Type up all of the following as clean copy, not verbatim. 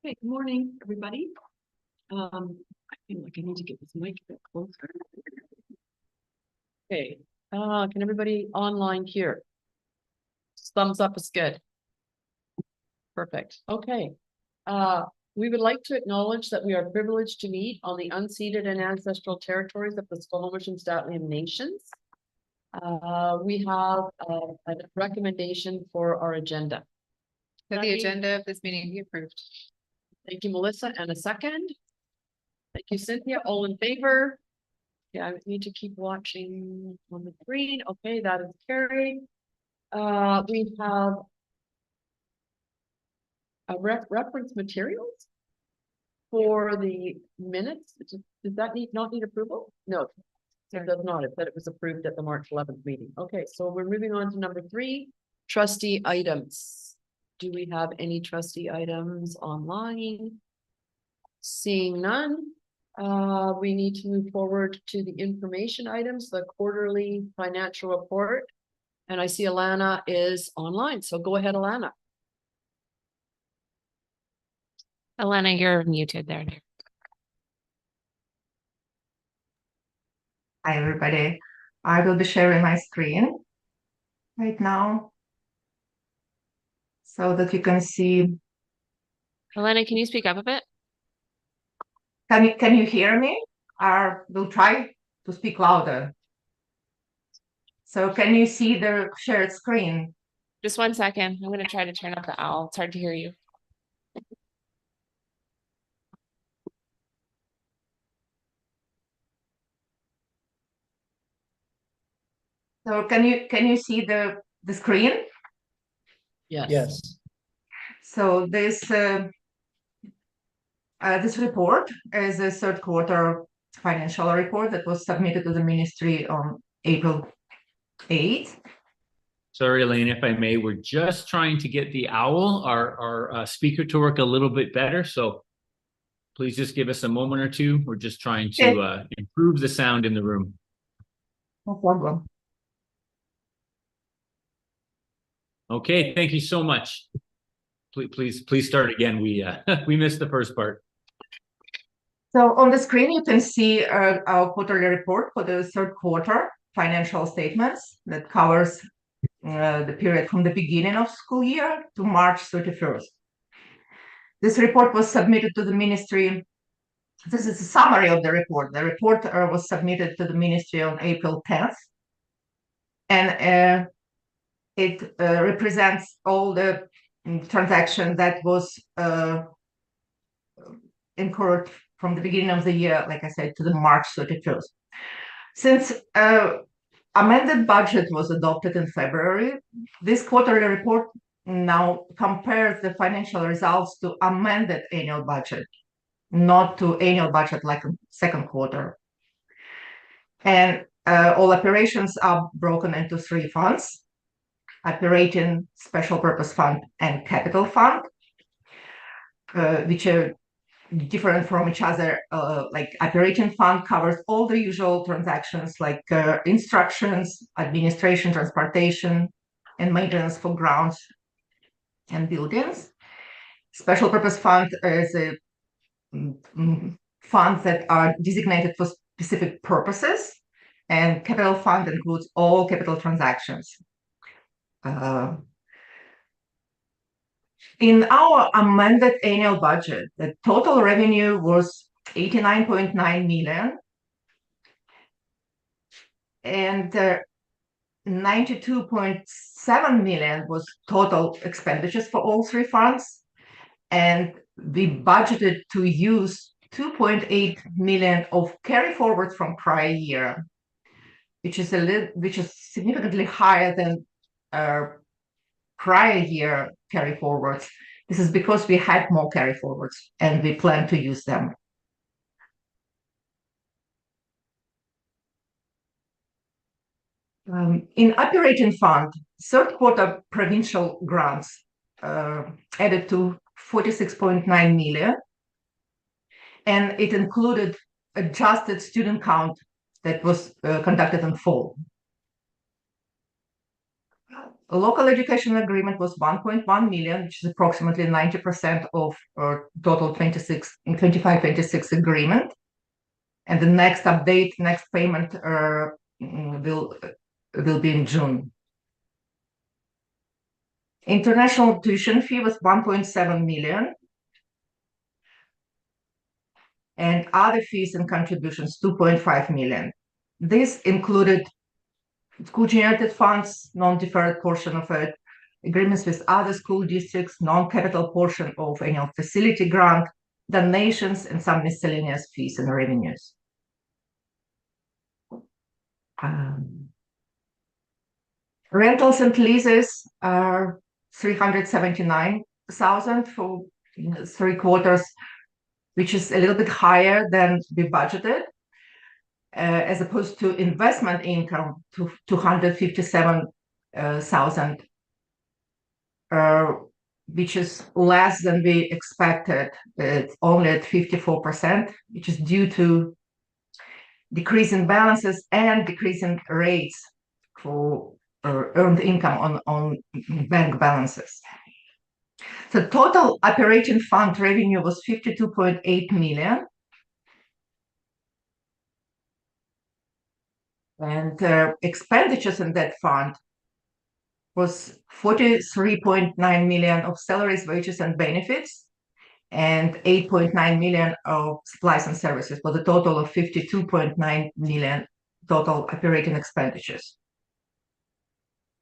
Okay, good morning, everybody. I feel like I need to get this mic a bit closer. Okay, can everybody online hear? Thumbs up is good. Perfect. Okay. We would like to acknowledge that we are privileged to meet on the unceded and ancestral territories of the Squamish and St'át'imc Nations. We have a recommendation for our agenda. So the agenda of this meeting be approved. Thank you, Melissa, and a second. Thank you, Cynthia. All in favor? Yeah, I need to keep watching on the screen. Okay, that is carried. We have a reference materials for the minutes. Does that not need approval? No, it does not. It said it was approved at the March 11th meeting. Okay, so we're moving on to number 3, trustee items. Do we have any trustee items online? Seeing none. We need to move forward to the information items, the quarterly financial report. And I see Alana is online, so go ahead, Alana. Alana, you're muted there. Hi, everybody. I will be sharing my screen right now so that you can see. Alana, can you speak up a bit? Can you hear me? Or we'll try to speak louder. So can you see the shared screen? Just 1 second. I'm going to try to turn up the owl. It's hard to hear you. So can you see the screen? Yes. Yes. So this report is a third quarter financial report that was submitted to the ministry on April 8th. Sorry, Elaine, if I may, we're just trying to get the owl, our speaker to work a little bit better. So please just give us a moment or two. We're just trying to improve the sound in the room. No problem. Okay, thank you so much. Please start again. We we missed the first part. So on the screen, you can see our quarterly report for the third quarter financial statements that covers the period from the beginning of school year to March 31st. This report was submitted to the ministry. This is a summary of the report. The report was submitted to the ministry on April 10th. And it represents all the transactions that was incurred from the beginning of the year, like I said, to the March 31st. Since amended budget was adopted in February, this quarterly report now compares the financial results to amended annual budget, not to annual budget like in second quarter. And all operations are broken into 3 funds: operating, special purpose fund, and capital fund, which are different from each other. Like operating fund covers all the usual transactions like instructions, administration, transportation, and maintenance for grounds and buildings. Special purpose fund is a funds that are designated for specific purposes, and capital fund includes all capital transactions. In our amended annual budget, the total revenue was 89.9 million, and 92.7 million was total expenditures for all 3 funds, and we budgeted to use 2.8 million of carry forwards from prior year, which is significantly higher than our prior year carry forwards. This is because we had more carry forwards and we plan to use them. In operating fund, third quarter provincial grants added to 46.9 million, and it included adjusted student count that was conducted in fall. A local education agreement was 1.1 million, which is approximately 90% of our total 25-26 agreement. And the next update, next payment will be in June. International tuition fee was 1.7 million. And other fees and contributions, 2.5 million. This included school-generated funds, non-deferred portion of it, agreements with other school districts, non-capital portion of annual facility grant, donations, and some miscellaneous fees and revenues. Rentals and leases are 379,000 for 3 quarters, which is a little bit higher than we budgeted, as opposed to investment income to 257,000, which is less than we expected. It's only at 54%, which is due to decrease in balances and decrease in rates for earned income on bank balances. The total operating fund revenue was 52.8 million. And expenditures in that fund was 43.9 million of salaries, wages, and benefits, and 8.9 million of supplies and services, for the total of 52.9 million total operating expenditures.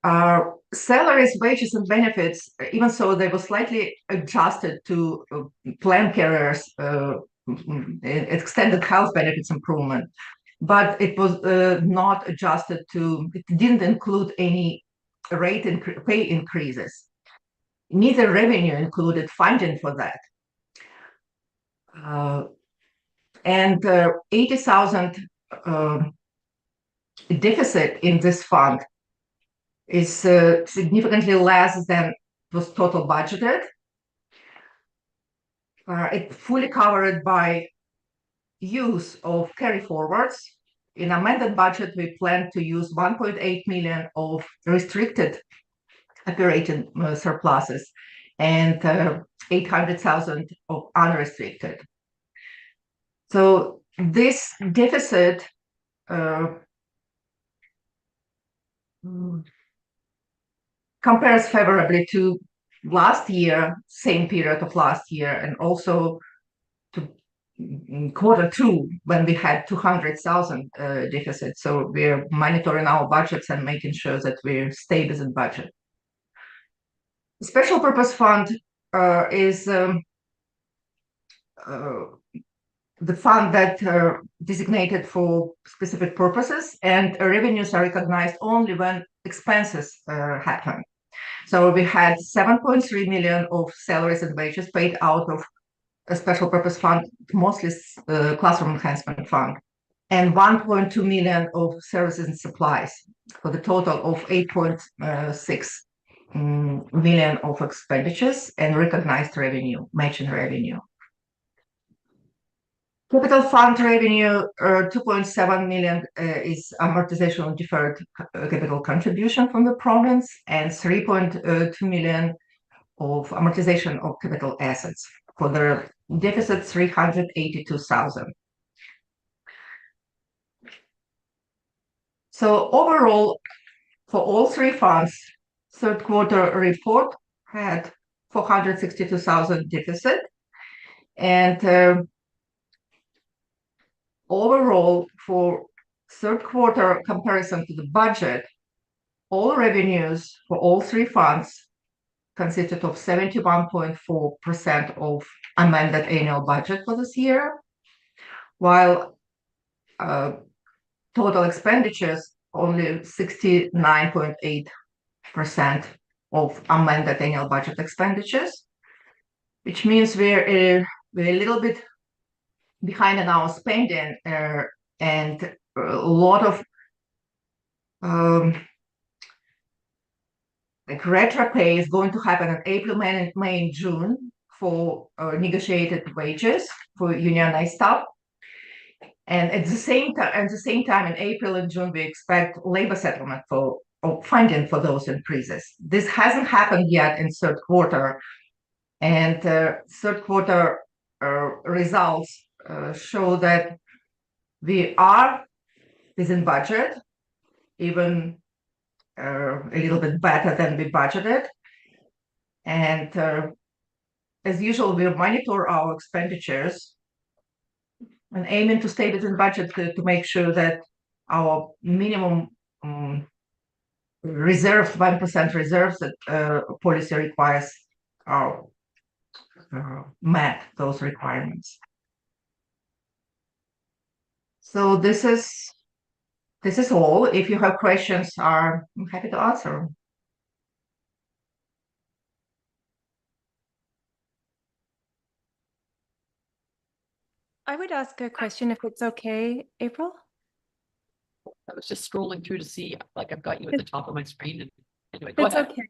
Our salaries, wages, and benefits, even so they were slightly adjusted to plan carriers, extended health benefits improvement, but it was not adjusted to, it didn't include any pay increases. Neither revenue included funding for that. And 80,000 deficit in this fund is significantly less than was total budgeted. It's fully covered by use of carry forwards. In amended budget, we plan to use 1.8 million of restricted operating surpluses and 800,000 of unrestricted. So this deficit compares favorably to last year, same period of last year, and also to Q2 when we had 200,000 deficit. So we're monitoring our budgets and making sure that we stay within budget. The special purpose fund is the fund that designated for specific purposes, and revenues are recognized only when expenses happen. So we had 7.3 million of salaries and wages paid out of a special purpose fund, mostly classroom enhancement fund, and 1.2 million of services and supplies, for the total of 8.6 million of expenditures and recognized revenue, matching revenue. Capital fund revenue, 2.7 million is amortization of deferred capital contribution from the province, and 3.2 million of amortization of capital assets, for the deficit 382,000. So overall, for all 3 funds, third quarter report had 462,000 deficit, and overall for third quarter comparison to the budget, all revenues for all 3 funds consisted of 71.4% of amended annual budget for this year, while total expenditures only 69.8% of amended annual budget expenditures, which means we're a little bit behind in our spending, and a lot of like retro pay is going to happen in April, May, and June for negotiated wages for unionized staff. And at the same time, in April and June, we expect labor settlement for of funding for those increases. This hasn't happened yet in third quarter, and third quarter results show that we are within budget, even a little bit better than we budgeted. And as usual, we monitor our expenditures and aiming to stay within budget to make sure that our minimum reserves, 1% reserves that policy requires are met those requirements. So this is all. If you have questions, I'm happy to answer. I would ask a question if it's okay, April. I was just scrolling through to see, like, I've got you at the top of my screen, and anyway, go It's ahead. okay.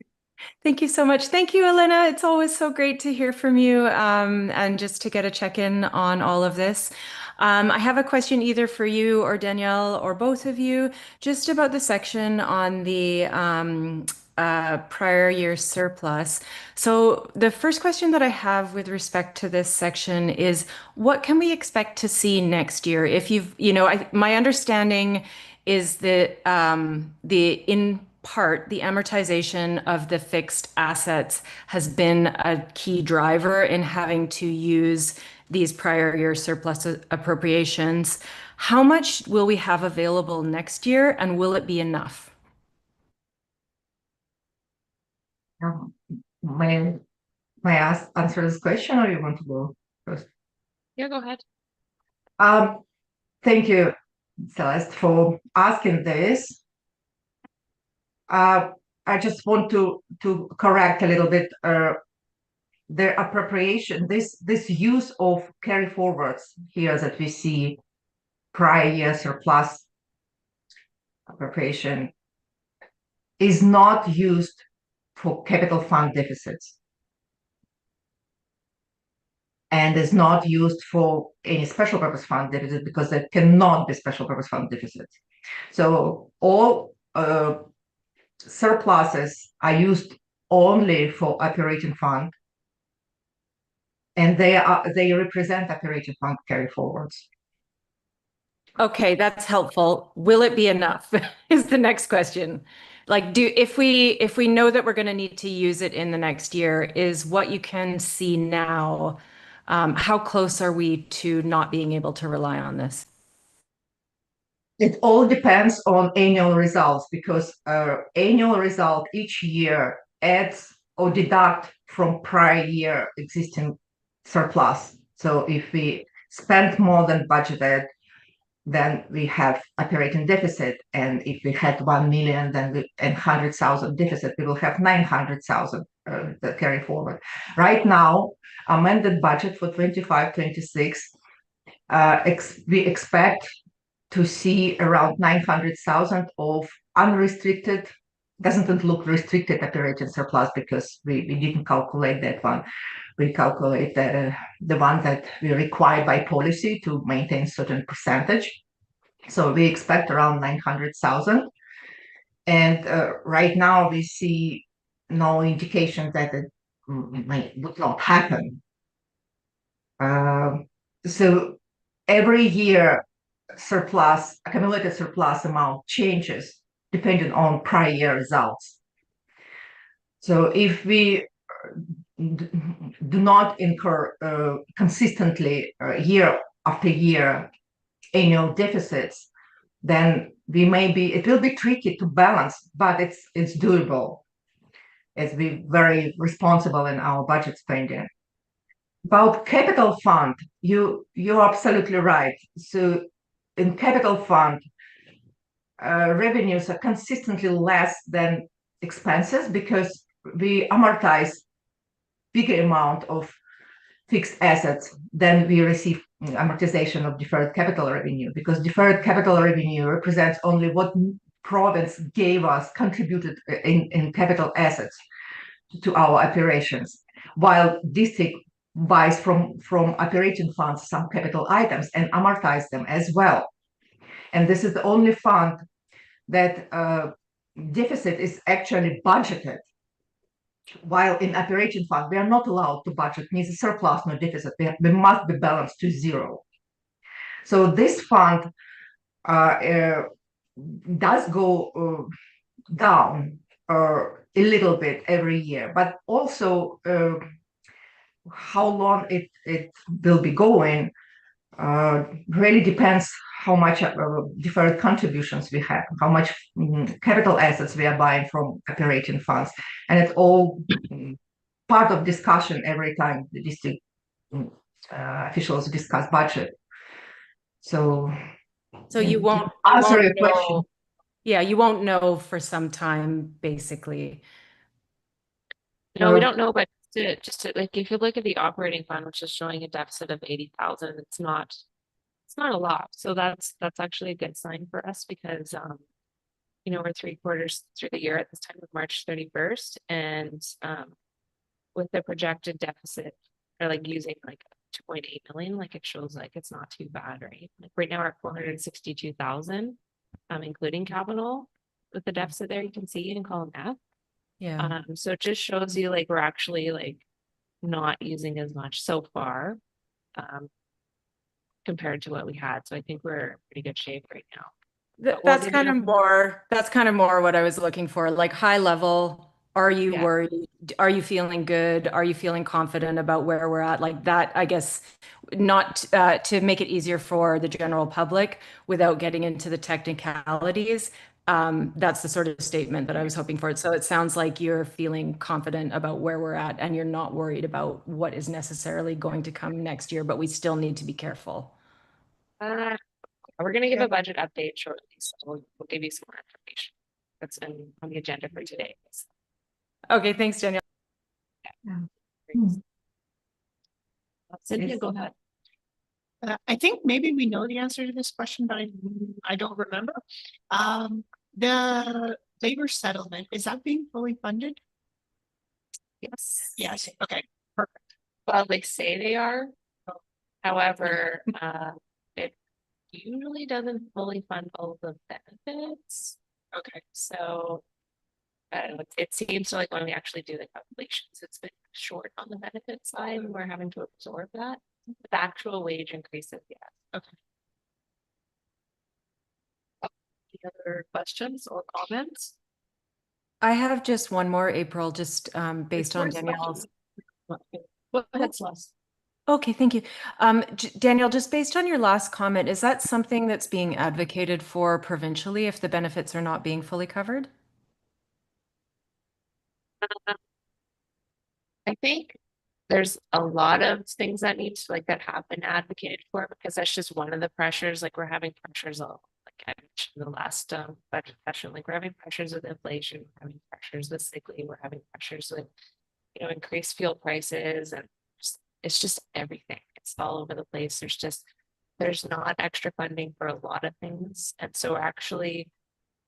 Thank you so much. Thank you, Elena. It's always so great to hear from you and just to get a check-in on all of this. I have a question either for you or Danielle or both of you, just about the section on the prior year surplus. So the first question that I have with respect to this section is, what can we expect to see next year? If my understanding is that in part, the amortization of the fixed assets has been a key driver in having to use these prior year surplus appropriations. How much will we have available next year, and will it be enough? May I answer this question, or you want to go first? Yeah, go ahead. Thank you, Celeste, for asking this. I just want to correct a little bit the appropriation, this use of carry forwards here that we see prior year surplus appropriation is not used for capital fund deficits and is not used for any special purpose fund deficit, because there cannot be special purpose fund deficits. So all surpluses are used only for operating fund, and they represent operating fund carry forwards. Okay, that's helpful. Will it be enough? Is the next question. Like, if we know that we're going to need to use it in the next year, is what you can see now, how close are we to not being able to rely on this? It all depends on annual results, because annual result each year adds or deduct from prior year existing surplus. So if we spend more than budgeted, then we have operating deficit. And if we had 1 million, then and 100,000 deficit, we will have 900,000 carry forward. Right now, amended budget for 25-26, we expect to see around 900,000 of unrestricted, doesn't look restricted operating surplus, because we didn't calculate that one. We calculate that the one that we require by policy to maintain certain percentage. So we expect around 900,000. And right now we see no indication that it would not happen. So every year surplus, accumulated surplus amount changes depending on prior year results. So if we do not incur consistently year after year annual deficits, then it will be tricky to balance, but it's doable as we very responsible in our budget spending. About capital fund, you're absolutely right. So in capital fund, revenues are consistently less than expenses, because we amortize bigger amount of fixed assets than we receive amortization of deferred capital revenue, because deferred capital revenue represents only what province gave us, contributed in capital assets to our operations, while district buys from operating funds some capital items and amortize them as well. And this is the only fund that deficit is actually budgeted. While in operating fund, we are not allowed to budget neither surplus nor deficit. We must be balanced to zero. So this fund does go down a little bit every year, but also how long it will be going really depends how much deferred contributions we have, how much capital assets we are buying from operating funds, and it's all part of discussion every time the district officials discuss budget. So you won't answer your question. know. Yeah, you won't know for some time, basically. No, we don't know, but just to like, if you look at the operating fund, which is showing a deficit of 80,000, it's not a lot. So that's actually a good sign for us because, you know, we're 3/4 through the year at this time of March 31st. And, with the projected deficit or like using like 2.8 million, like it shows like it's not too bad, right? Like right now we're at 462,000, including capital with the deficit there, you can see in column F. Yeah. So it just shows you like we're actually like not using as much so far compared to what we had. So I think we're in pretty good shape right now. That's kind of more what I was looking for, like high level. Are you Yeah. worried? Are you feeling good? Are you feeling confident about where we're at? Like that, I guess, not to make it easier for the general public without getting into the technicalities. That's the sort of statement that I was hoping for. So it sounds like you're feeling confident about where we're at and you're not worried about what is necessarily going to come next year, but we still need to be careful. We're going to give a budget update shortly, so we'll give you some more information. That's on the agenda for today. Okay, thanks, Danielle. Cynthia, go ahead. I think maybe we know the answer to this question, but I don't remember. The labor settlement, is that being fully funded? Yes. Yes, okay. Well, they say they are. However, it usually doesn't fully fund all the benefits. Okay. So it seems like when we actually do the calculations, it's been short on the benefit side, and we're having to absorb that. The actual wage increases, yes. Okay. Any other questions or comments? I have just one more, April, just based on Of course. Danielle's. Go ahead, Celeste. Okay, thank you. Danielle, just based on your last comment, is that something that's being advocated for provincially if the benefits are not being fully covered? I think there's a lot of things that need to that have been advocated for, because that's just one of the pressures. Like we're having pressures like I mentioned in the last budget session, like we're having pressures with inflation, we're having pressures with sick leave, we're having pressures with, you know, increased fuel prices, and it's just everything. It's all over the place. There's not extra funding for a lot of things. And so actually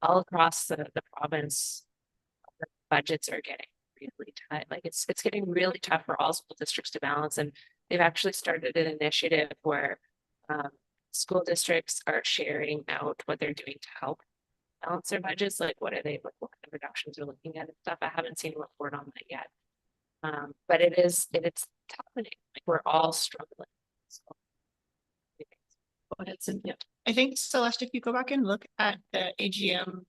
all across the province, the budgets are getting really tight. Like it's getting really tough for all school districts to balance. And they've actually started an initiative where school districts are sharing out what they're doing to help balance their budgets. Like what kind of reductions they're looking at and stuff. I haven't seen a report on that yet. But it's happening. Like we're all struggling. So, go ahead, Cynthia. I think, Celeste, if you go back and look at the AGM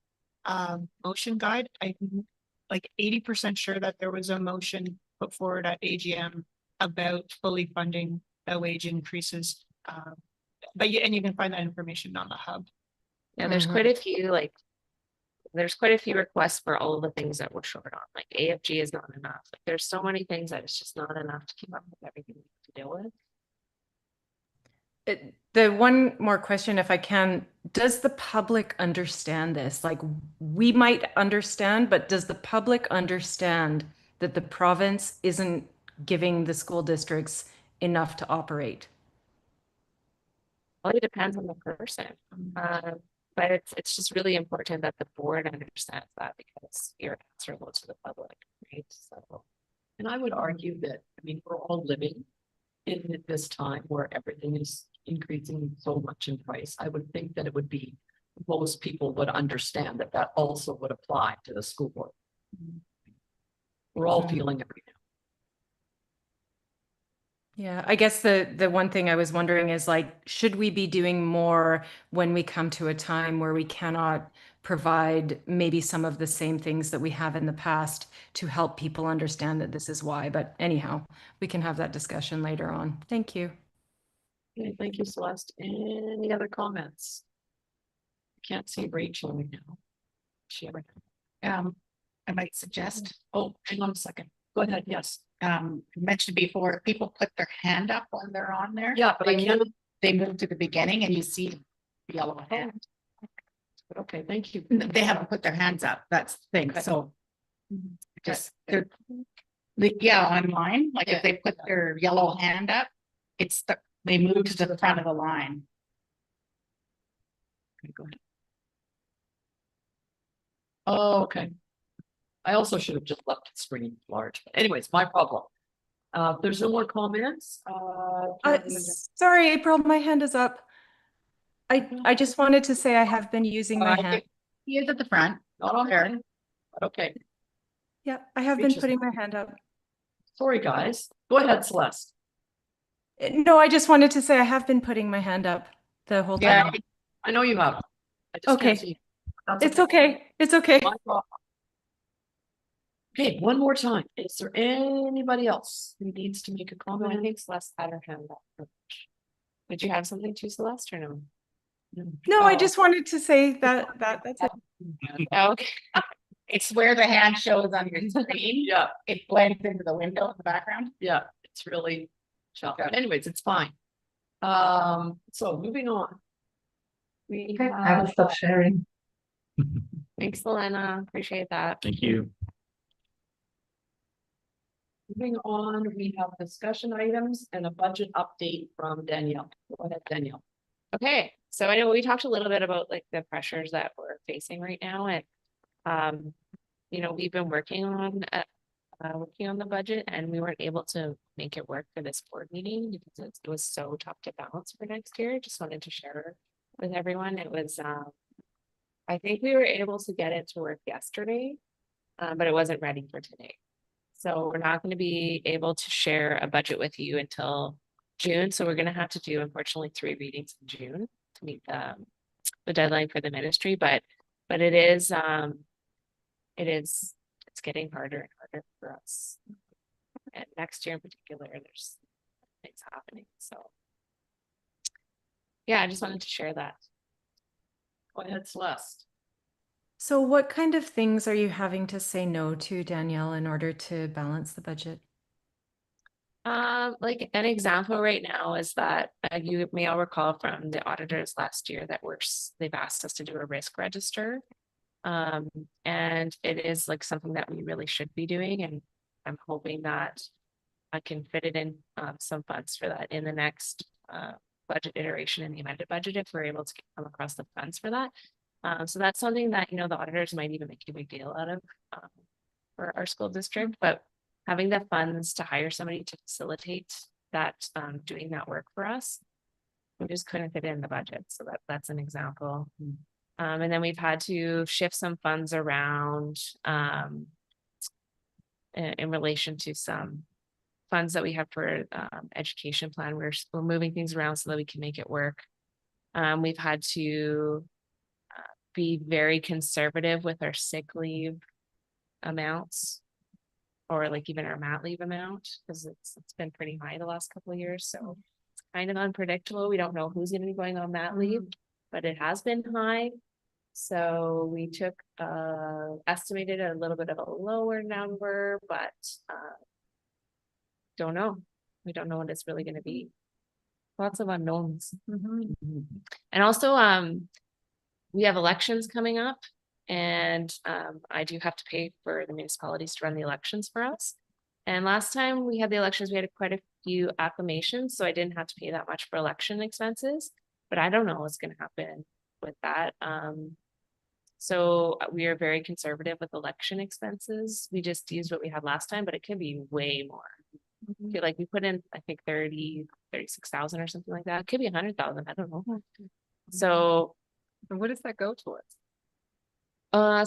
motion guide, I'm like 80% sure that there was a motion put forward at AGM about fully funding the wage increases. But you can find that information on the hub. Yeah, there's quite a few there's quite a few requests for all of the things that we're short on. Like AFG is not enough. Like there's so many things that it's just not enough to keep up with everything we have to deal with. The one more question, if I can, does the public understand this? Like we might understand, but does the public understand that the province isn't giving the school districts enough to operate? Well, it depends on the person. But it's just really important that the board understands that, because you're answerable to the public, right? So, And I would argue that, I mean, we're all living in this time where everything is increasing so much in price. I would think that it would be most people would understand that that also would apply to the school board. We're all feeling it right now. Yeah, I guess the one thing I was wondering is like, should we be doing more when we come to a time where we cannot provide maybe some of the same things that we have in the past to help people understand that this is why? But anyhow, we can have that discussion later on. Thank you. Okay, thank you, Celeste. Any other comments? Can't see Rachel right now. She ever? I might suggest, Oh, hang on a second. Go ahead, yes. mentioned before, people put their hand up when they're on there. Yeah, but I can't, They move to the beginning and you see the yellow hand. okay, thank you. They haven't put their hands up, that's the thing, Okay. so. Just, yeah, online, like Yeah. if they put their yellow hand up, they move to the front of the line. Okay, go ahead. Oh, okay. I also should have just left the screen large. But anyways, my problem. If there's no more comments, can we- Sorry, April, my hand is up. I just wanted to say I have been using my hand. He is at the front. not on there. there. But okay, Yeah, I have been Reaches- putting my hand up. sorry, guys. Go ahead, Celeste. No, I just wanted to say I have been putting my hand up the whole Yeah, time. I know you have. I just Okay. can't see. That's It's okay. It's okay. My problem. Okay, one more time. Is there anybody else who needs to make a Oh, I comment? think Celeste had her hand up. Did you have something to Celeste or no? No, I Oh. just wanted to say that's it. Oh, okay. it's where the hand shows on your screen. Yeah, It blends into the window in the background. yeah, it's really choppy. Anyways, it's fine. So moving on. We Okay, I will have, stop sharing. Thanks, Elena. Appreciate that. Thank you. moving on, we have discussion items and a budget update from Danielle. Go ahead, Danielle. Okay, so I know we talked a little bit about like the pressures that we're facing right now and we've been working on the budget and we weren't able to make it work for this board meeting because it was so tough to balance for next year. Just wanted to share with everyone. It was I think we were able to get it to work yesterday, but it wasn't ready for today. So we're not going to be able to share a budget with you until June. So we're going to have to do, unfortunately, 3 readings in June to meet the deadline for the ministry. But it's getting harder and harder for us. And next year in particular, there's things happening. So yeah, I just wanted to share that. Go ahead, Celeste. So what kind of things are you having to say no to, Danielle, in order to balance the budget? Like an example right now is that you may all recall from the auditors last year that they've asked us to do a risk register. And it is like something that we really should be doing. And I'm hoping that I can fit it in some funds for that in the next budget iteration in the amended budget if we're able to come across the funds for that. So that's something that, the auditors might even make a big deal out of for our school district, but having the funds to hire somebody to facilitate that, doing that work for us, we just couldn't fit it in the budget. So that's an example. And then we've had to shift some funds around in relation to some funds that we have for education plan. We're moving things around so that we can make it work. We've had to be very conservative with our sick leave amounts or like even our mat leave amount because it's been pretty high the last couple of years. So it's kind of unpredictable. We don't know who's going to be going on mat leave, but it has been high. So we took estimated a little bit of a lower number, but don't know. We don't know what it's really going to be. Lots of unknowns. And also we have elections coming up and I do have to pay for the municipalities to run the elections for us. And last time we had the elections, we had quite a few acclamations, so I didn't have to pay that much for election expenses, but I don't know what's going to happen with that. So we are very conservative with election expenses. We just used what we had last time, but it could be way more. Like we put in, I think 36,000 or something like that. It could be 100,000. I don't know. So And what does that go towards?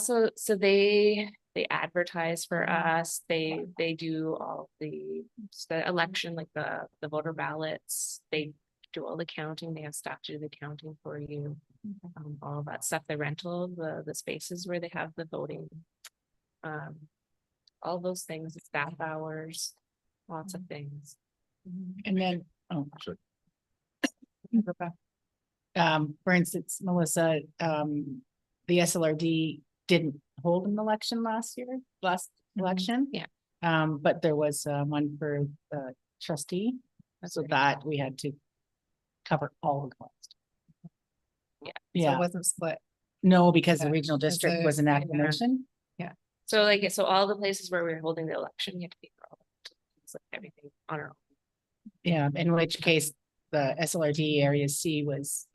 So they advertise for us, they do all the election, like the voter ballots, they do all the counting, they have staff do the counting for you. All of that stuff, the rental, the spaces where they have the voting. All those things, staff hours, lots of things. And then, Sure. for instance, Melissa, the SLRD didn't hold an election last election. Yeah. But there was one for the trustee, so that we had to cover all the costs. Yeah. Yeah, wasn't split. no, because the Yeah, regional district a- was an yeah. acclamation. So like, so all the places where we're holding the election, you have to be for all of it. It's like everything on our own. Yeah, in which case the SLRD area C was,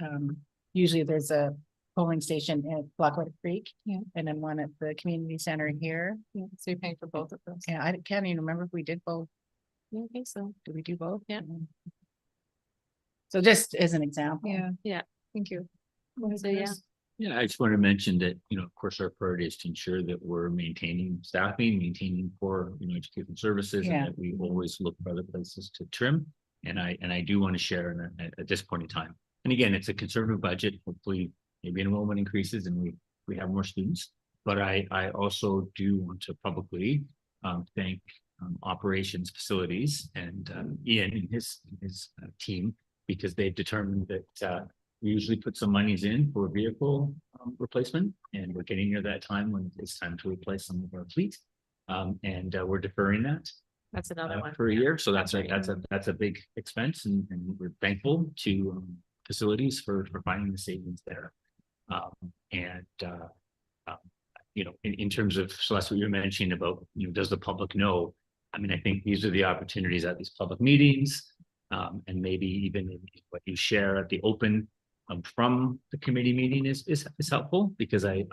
usually there's a polling station at Blackwater Creek. Yeah. And then one at the community center here. So you're paying for both of those. Yeah, I can't even remember if we did both. Yeah, I think so. Did we do both? Yeah. So just as an example. Yeah. Thank you. So, yeah. Yeah, I just want to mention that, of course, our priority is to ensure that we're maintaining staffing, maintaining core, education services, Yeah. and that we always look for other places to trim. And I do want to share at this point in time. And again, it's a conservative budget. Hopefully, maybe enrollment increases and we have more students. But I also do want to publicly thank operations facilities and Ian and his team, because they've determined that we usually put some monies in for vehicle replacement, and we're getting near that time when it's time to replace some of our fleet. And we're deferring that That's another one. for a yeah. year. So that's a big expense, and we're thankful to facilities for finding the savings there. In terms of, so that's what you're mentioning about, does the public know? I mean, I think these are the opportunities at these public meetings, and maybe even what you share at the open from the committee meeting is helpful, because I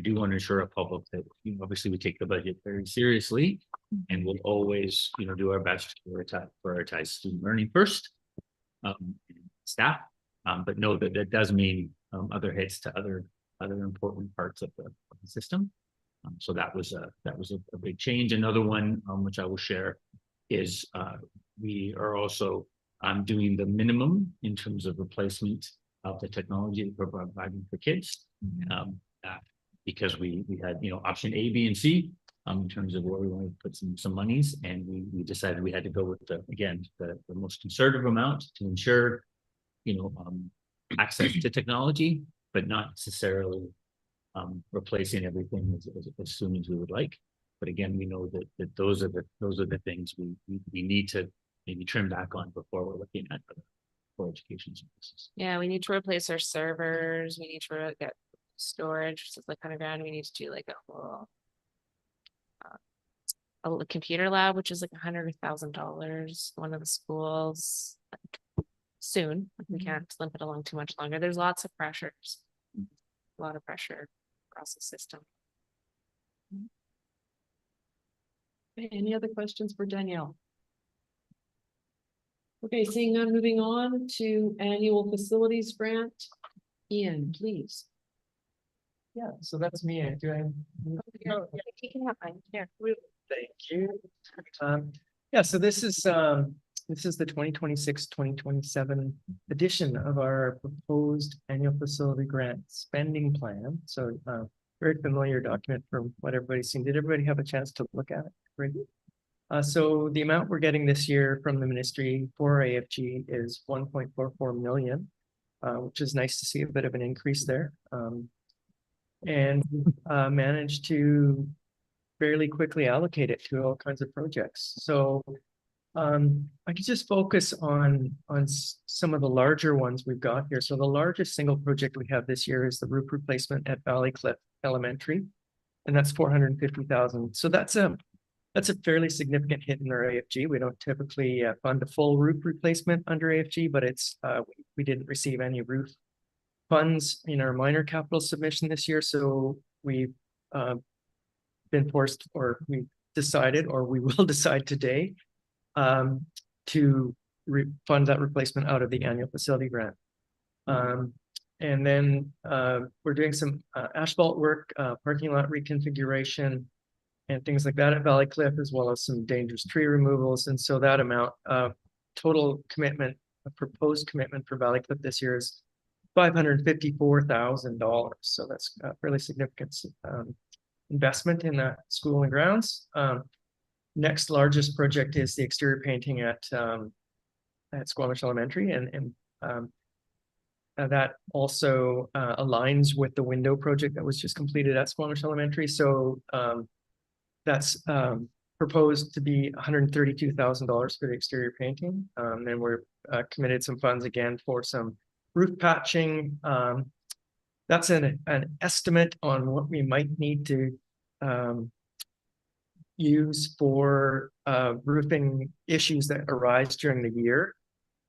do want to assure a public that, obviously we take the budget very seriously, and we'll always, do our best to prioritize student learning first, staff, but know that that does mean other hits to other important parts of the system. So that was a big change. Another one, which I will share, is we are also doing the minimum in terms of replacement of the technology that we're providing for kids, because we had option A, B, and C in terms of where we want to put some monies, and we decided we had to go with the most conservative amount to ensure access to technology, but not necessarily replacing everything as soon as we would like. But again, we know that those are the things we need to maybe trim back on before we're looking at the full education services. Yeah, we need to replace our servers, we need to get storage, which is like $100,000, we need to do like a whole a computer lab, which is like $100,000, one of the schools soon. We can't limp it along too much longer. There's lots of pressures, a lot of pressure across the system. Any other questions for Danielle? Okay, seeing none, moving on to annual facilities grant. Ian, please. Yeah, so that's me. Do I? You can have mine here. Thank you. Yeah, so this is the 2026-2027 edition of our proposed annual facility grant spending plan. So very familiar document from what everybody's seen. Did everybody have a chance to look at it? Great. So the amount we're getting this year from the ministry for AFG is 1.44 million, which is nice to see a bit of an increase there. And managed to fairly quickly allocate it to all kinds of projects. So I could just focus on some of the larger ones we've got here. So the largest single project we have this year is the roof replacement at Valley Cliff Elementary, and that's 450,000. So that's a fairly significant hit in our AFG. We don't typically fund a full roof replacement under AFG, but it's we didn't receive any roof funds in our minor capital submission this year. So we've been forced, or we decided, or we will decide today, to fund that replacement out of the annual facility grant. And then we're doing some asphalt work, parking lot reconfiguration, and things like that at Valley Cliff, as well as some dangerous tree removals. And so that amount of total commitment, a proposed commitment for Valley Cliff this year is $554,000. So that's a fairly significant investment in that school and grounds. Next largest project is the exterior painting at Squamish Elementary, and that also aligns with the window project that was just completed at Squamish Elementary. So that's proposed to be $132,000 for the exterior painting. And we're committed some funds again for some roof patching. That's an estimate on what we might need to use for roofing issues that arise during the year.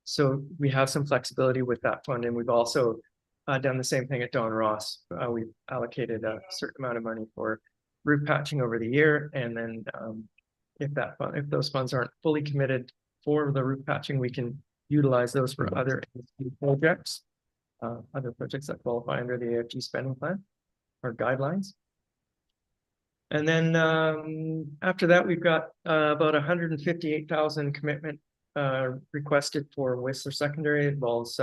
So we have some flexibility with that fund, and we've also done the same thing at Don Ross. We've allocated a certain amount of money for roof patching over the year, and then if those funds aren't fully committed for the roof patching, we can utilize those for other projects, other projects that qualify under the AFG spending plan or guidelines. And then after that, we've got about 158,000 commitment requested for Whistler Secondary. It involves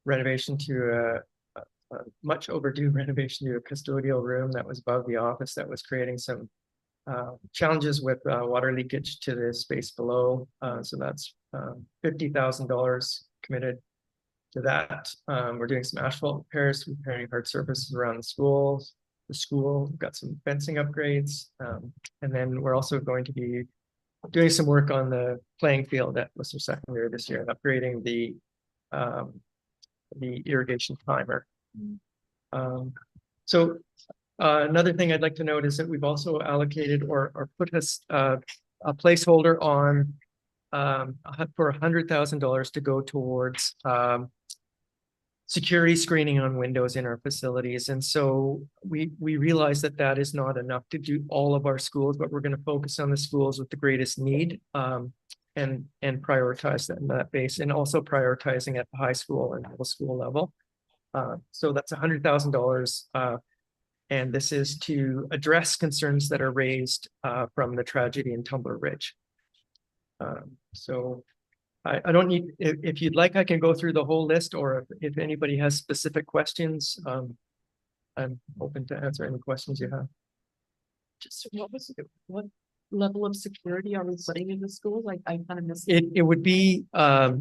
renovation to a much overdue renovation to a custodial room that was above the office that was creating some challenges with water leakage to the space below. So that's $50,000 committed to that. We're doing some asphalt repairs, repairing hard surfaces around the schools. We've got some fencing upgrades. And then we're also going to be doing some work on the playing field at Whistler Secondary this year, upgrading the irrigation timer. So another thing I'd like to note is that we've also allocated or put a placeholder on for $100,000 to go towards security screening on windows in our facilities. And so we realize that that is not enough to do all of our schools, but we're going to focus on the schools with the greatest need and prioritize them in that base, and also prioritizing at the high school and middle school level. So that's $100,000. And this is to address concerns that are raised from the tragedy in Tumbler Ridge. So I don't need, if you'd like, I can go through the whole list, or if anybody has specific questions, I'm open to answer any questions you have. Just what level of security are we putting in the schools? Like I kind of missed. It would be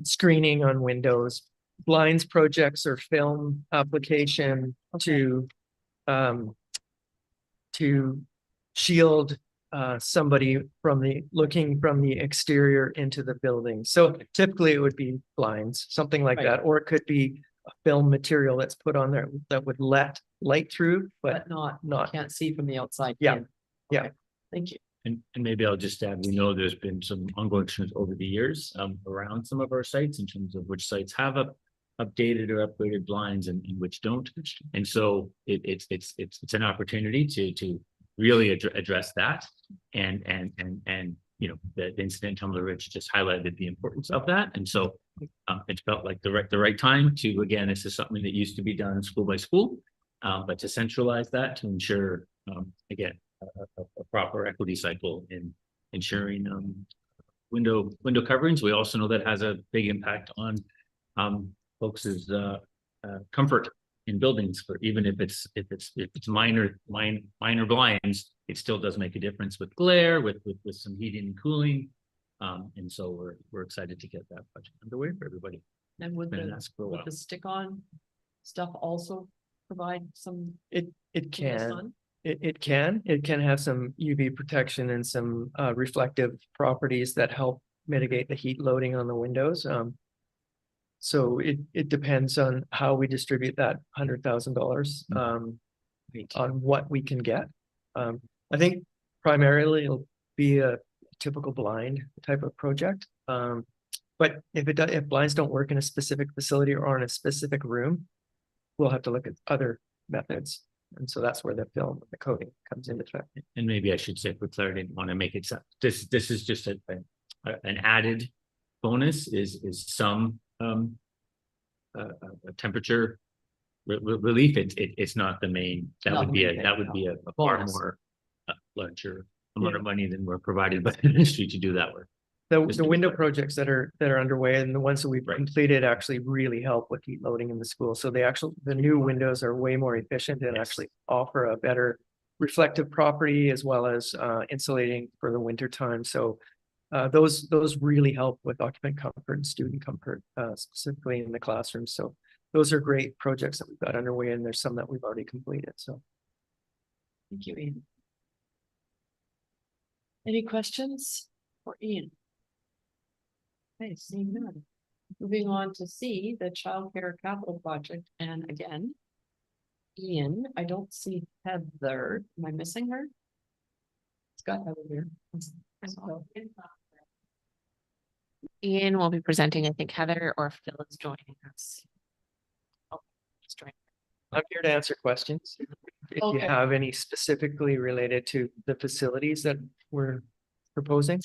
screening on windows, blinds projects, or film application to shield somebody from looking from the exterior into the building. So typically it would be blinds, something like Right. that, or it could be a film material that's put on there that would let light through, but not can't see from the outside. Yeah. in. Yeah. Okay. Thank you. And maybe I'll just add, we know there's been some ongoing issues over the years around some of our sites in terms of which sites have updated or upgraded blinds and which don't. And so it's an opportunity to really address that. And you know, the incident in Tumbler Ridge just highlighted the importance of that. And so it felt like the right time to, again, this is something that used to be done school by school, but to centralize that to ensure, again, a proper equity cycle in ensuring window coverings. We also know that has a big impact on folks' comfort in buildings, for even if it's minor blinds, it still does make a difference with glare, with some heating and cooling. And so we're excited to get that project underway for everybody. And would Been asked for a while. the stick-on stuff also provide some? it can. sun? It can have some UV protection and some reflective properties that help mitigate the heat loading on the windows. So it depends on how we distribute that $100,000 on what we can get. I think primarily it'll be a typical blind type of project. But if blinds don't work in a specific facility or in a specific room, we'll have to look at other methods. And so that's where the film, the coating comes into effect. And maybe I should say for clarity, I want to make it this is just an added bonus is some a temperature relief, it's not the main, that Not would the be main a, that thing, would no. be a far Bonus. more larger amount of money than we're provided by the ministry to do that work. The Just to be window clear. projects that are underway and the ones that we've completed actually really help with heat loading in the school. So the new windows are way more efficient and actually offer a better reflective property as well as insulating for the winter time. So those really help with occupant comfort and student comfort, specifically in the classroom. So those are great projects that we've got underway, and there's some that we've already completed. So Thank you, Ian. Any questions for Ian? Okay, seeing none. Moving on to C, the childcare capital project, and again, Ian, I don't see Heather. Am I missing her? It's got Heather here. Ian will be presenting, I think Heather or Phil is joining us. Oh, he's joining. I'm here to answer questions. If you Okay. have any specifically related to the facilities that we're proposing.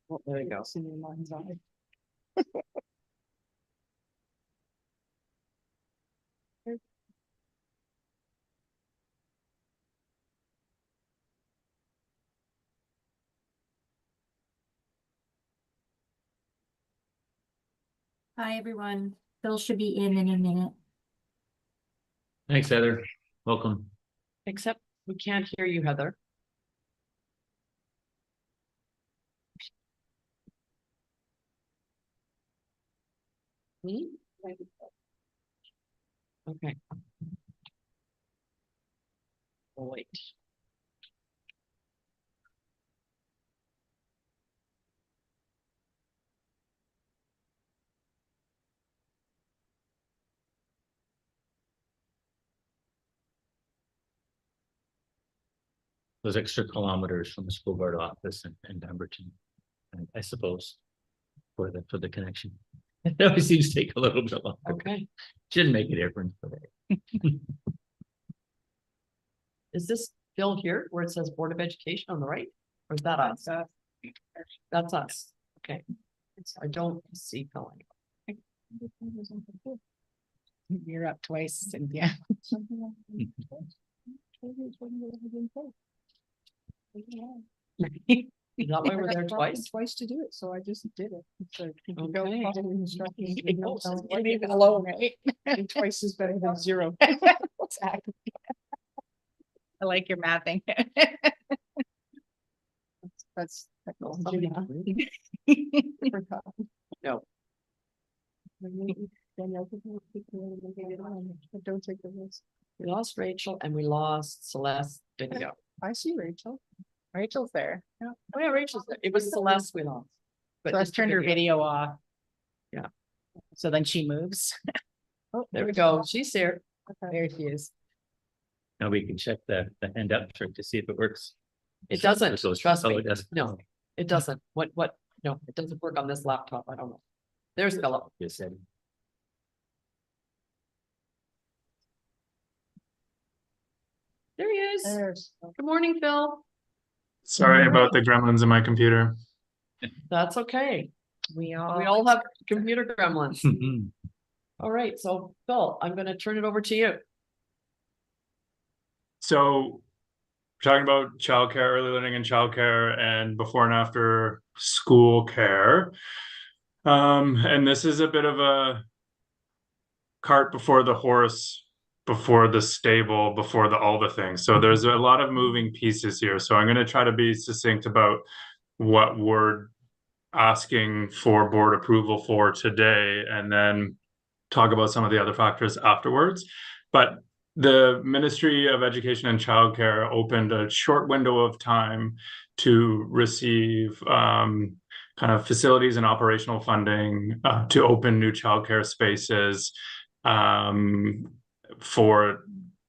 Oh, there you go. Hi, everyone. Phil should be in a minute. Thanks, Heather. Welcome. Except we can't hear you, Heather. Me? Okay. Oh, wait. Those extra kilometers from the school board office in Pemberton, I suppose, for the connection. It always seems to take a little bit longer. Okay. Shouldn't make a difference, but Is this Phil here where it says Board of Education on the right? Or is that us? That's us. Okay. I don't see Phil anymore. You're up twice, Cynthia. Is that why we're there twice? Twice to do it, so I just did it. So Okay. Leave it alone, right? and twice is better than zero. Exactly. I like your mapping. That's Somebody- technology. No. Don't take the risk. We lost Rachel and we lost Celeste video. I see Rachel. Rachel's there. Oh yeah, Rachel's there. It was Celeste we lost. But Let's just the turn her video off. Yeah. So then she moves. Oh, There we go. She's here. There she is. now we can check the hand up trick to see if it works. It doesn't, It goes- trust oh, me. it doesn't. No, it doesn't. What? No, it doesn't work on this laptop. I don't know. There's Philip. Just said. There he is. There's. Good morning, Phil. Sorry about the gremlins in my computer. That's okay. We We all have computer gremlins. Mhm. All right, so Phil, I'm gonna turn it over to you. So, we're talking about childcare, early learning and childcare, and before and after school care. And this is a bit of a cart before the horse, before the stable, before all the things. So there's a lot of moving pieces here. So I'm going to try to be succinct about what we're asking for board approval for today, and then talk about some of the other factors afterwards. But the Ministry of Education and Childcare opened a short window of time to receive kind of facilities and operational funding to open new childcare spaces for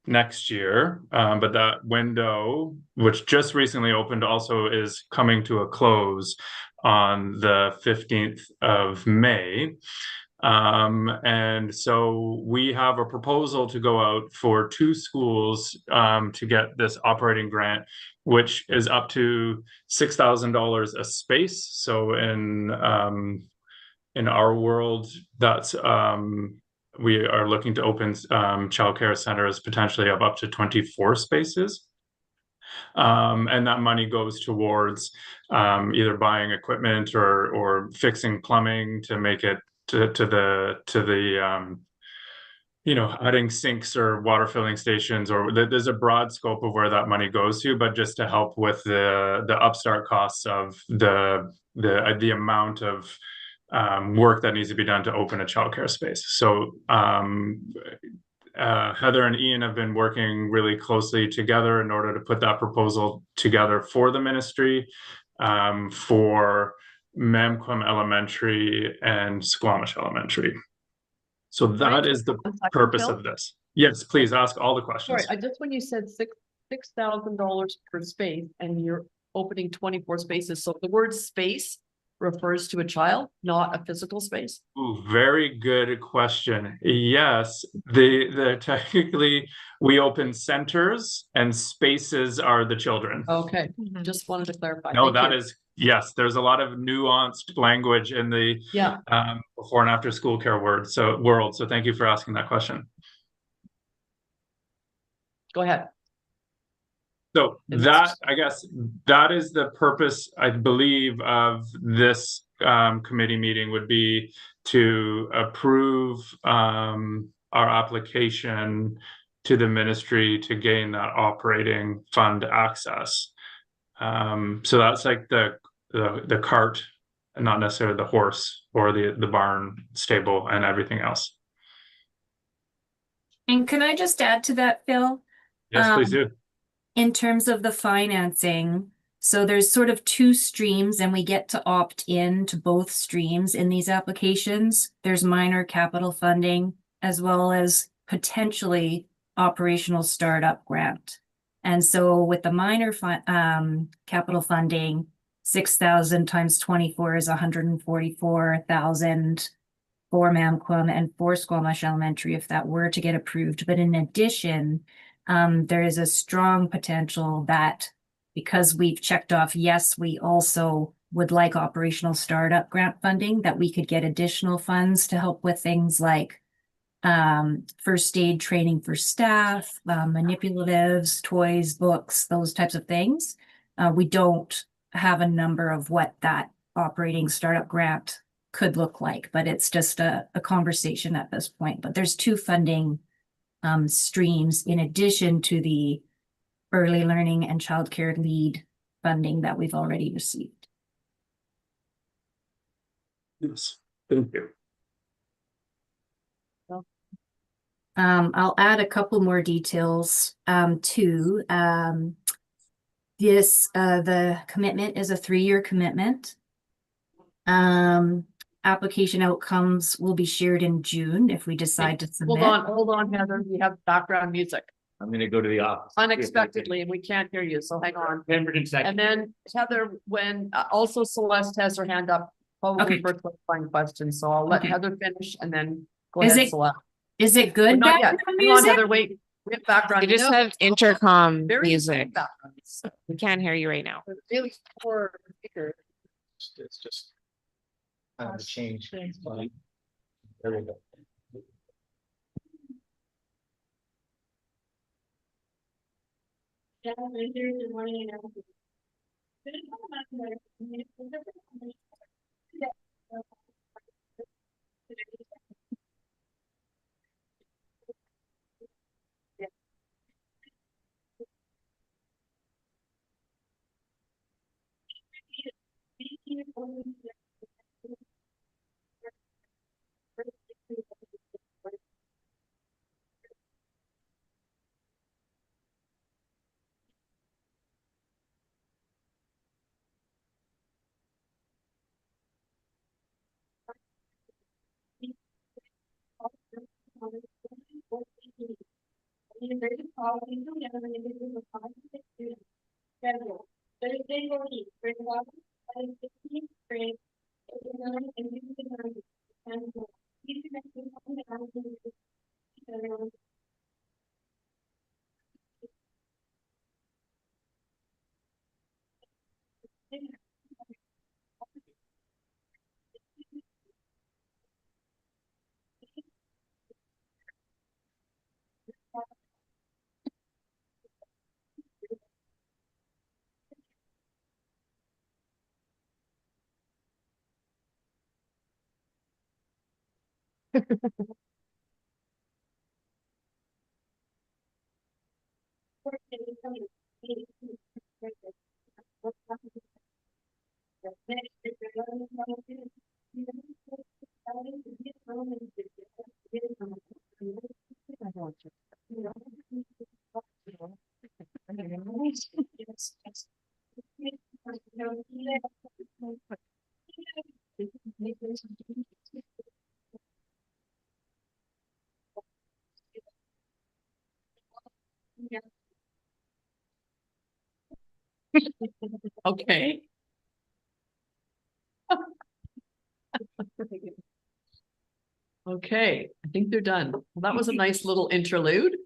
next year. But that window, which just recently opened, also is coming to a close on the 15th of May. And so we have a proposal to go out for 2 schools to get this operating grant, which is up to $6,000 a space. So in our world, that's we are looking to open childcare centers potentially of up to 24 spaces. And that money goes towards either buying equipment or fixing plumbing to make it to the adding sinks or water filling stations, or there's a broad scope of where that money goes to, but just to help with the upstart costs of the amount of work that needs to be done to open a childcare space. So Heather and Ian have been working really closely together in order to put that proposal together for the ministry for Mamquam Elementary and Squamish Elementary. So that is the purpose of this. Yes, please ask all the questions. Sorry, just when you said $6,000 per space and you're opening 24 spaces, so the word space refers to a child, not a physical space? Ooh, very good question. Yes, the technically we open centers and spaces are the children. Okay, just wanted to clarify. No, Thank that you. is, yes, there's a lot of nuanced language in the before and after school care world. So thank you for asking that question. Go ahead. So that, I guess, that is the purpose, I believe, of this committee meeting would be to approve our application to the ministry to gain that operating fund access. So that's like the cart, and not necessarily the horse or the barn stable and everything else. And can I just add to that, Phil? Yes, please do. In terms of the financing, so there's sort of 2 streams and we get to opt in to both streams in these applications. There's minor capital funding as well as potentially operational startup grant. And so with the minor capital funding, 6,000 times 24 is 144,000 for Mamquam and for Squamish Elementary if that were to get approved. But in addition, there is a strong potential that because we've checked off, yes, we also would like operational startup grant funding, that we could get additional funds to help with things like first aid training for staff, manipulatives, toys, books, those types of things. We don't have a number of what that operating startup grant could look like, but it's just a conversation at this point. But there's 2 funding streams in addition to the early learning and childcare lead funding that we've already received. Yes, thank you. I'll add a couple more details to this. The commitment is a 3-year commitment. Application outcomes will be shared in June if we decide to submit. Hold on, Heather. We have background music I'm gonna go to the office. unexpectedly and we can't hear you, so hang on. 10 seconds. And then Heather, when also Celeste has her hand up, probably Okay. for a clarifying question, so I'll let Okay. Heather finish and then go Is ahead, it Celeste. Is it good? Not yet. background Hang on, music? Heather, wait. We have background. You just No, have intercom very music. background. We can't hear you right now. Really poor speaker. It's just the change. There we go. Okay. Okay, I think they're done. Well, that was a nice little interlude.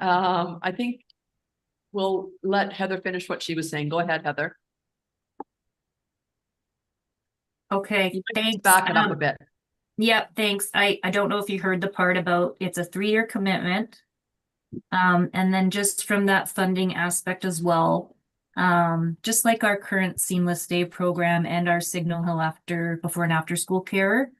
I think we'll let Heather finish what she was saying. Go ahead, Heather. Okay, thanks. Back it up a bit. Yep, thanks. I don't know if you heard the part about it's a 3-year commitment. And then just from that funding aspect as well, just like our current Seamless Day program and our Signal Hill before and after school care,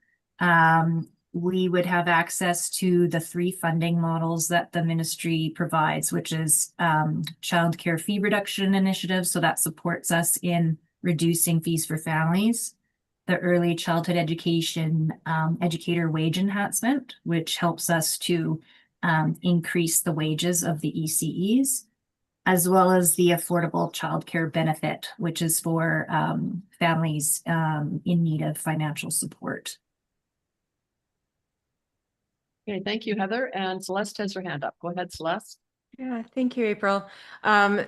we would have access to the 3 funding models that the ministry provides, which is childcare fee reduction initiative. So that supports us in reducing fees for families. The early childhood education educator wage enhancement, which helps us to increase the wages of the ECEs, as well as the affordable childcare benefit, which is for families in need of financial support. Okay, thank you, Heather. And Celeste has her hand up. Go ahead, Celeste. Yeah, thank you, April.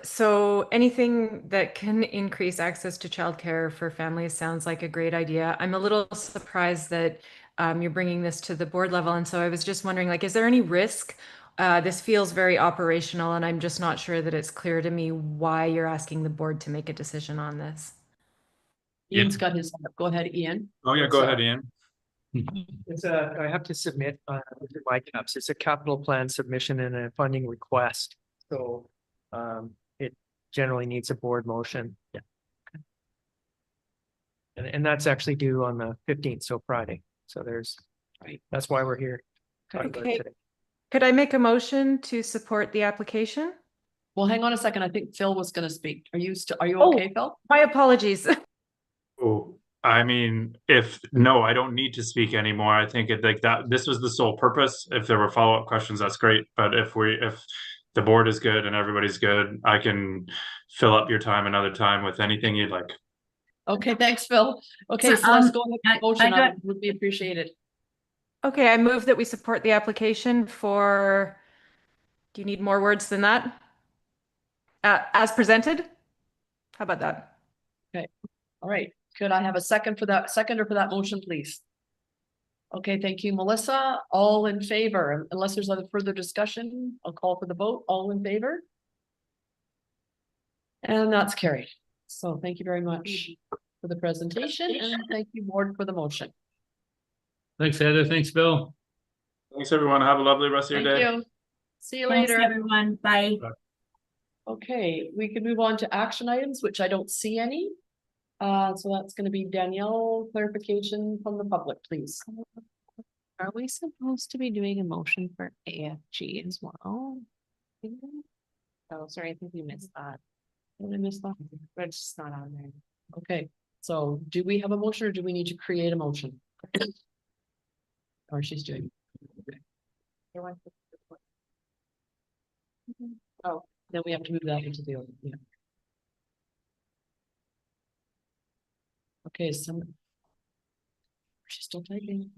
So anything that can increase access to childcare for families sounds like a great idea. I'm a little surprised that you're bringing this to the board level. And so I was just wondering, like, is there any risk? This feels very operational, and I'm just not sure that it's clear to me why you're asking the board to make a decision on this. Ian's got his hand up. Go ahead, Ian. Oh, yeah, go ahead, Ian. It's I have to submit my caps. It's a capital plan submission and a funding request. So it generally needs a board motion. Yeah. And that's actually due on the 15th, so Friday. So that's why we're here. talking about it Okay. today. Could I make a motion to support the application? Well, hang on a second. I think Phil was going to speak. Are you Oh. okay, Phil? My apologies. Oh, I mean, I don't need to speak anymore. I think this was the sole purpose. If there were follow-up questions, that's great. But if the board is good and everybody's good, I can fill up your time another time with anything you'd like. Okay, thanks, Phil. Okay, So, so let's go ahead. I Motion got- would be appreciated. Okay, I move that we support the application for, do you need more words than that? As presented? How about that? All right. Could I have a seconder for that motion, please? Okay, thank you, Melissa. All in favor, unless there's other further discussion, I'll call for the vote. All in favor? And that's carried. So thank you very much for the presentation, and thank you, board, for the motion. Thanks, Heather. Thanks, Bill. Thanks, everyone. Have a lovely rest of your Thank day. you. See you Thanks, later. everyone. Bye. Okay, we can move on to action items, which I don't see any. So that's gonna be Danielle, clarification from the public, please. Are we supposed to be doing a motion for AFG as well? Oh, sorry, I think we missed that. Did I miss that? But it's just not on there. Okay, so do we have a motion or do we need to create a motion? Or she's doing. Okay. Oh, then we have to move that into the other, yeah. Okay, she's still typing.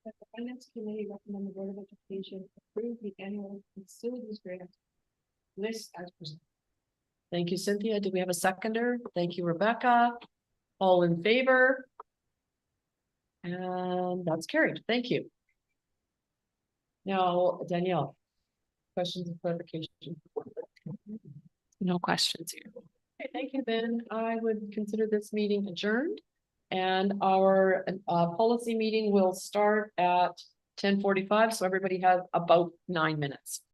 That the Finance Committee recommend the Board of Education approve the annual facilities grant list as presented. Thank you, Cynthia. Do we have a seconder? Thank you, Rebecca. All in favor? And that's carried. Thank you. Now, Danielle. Questions of clarification? No questions here. Okay, thank you. Then I would consider this meeting adjourned. And our policy meeting will start at 10:45, so everybody has about 9 minutes.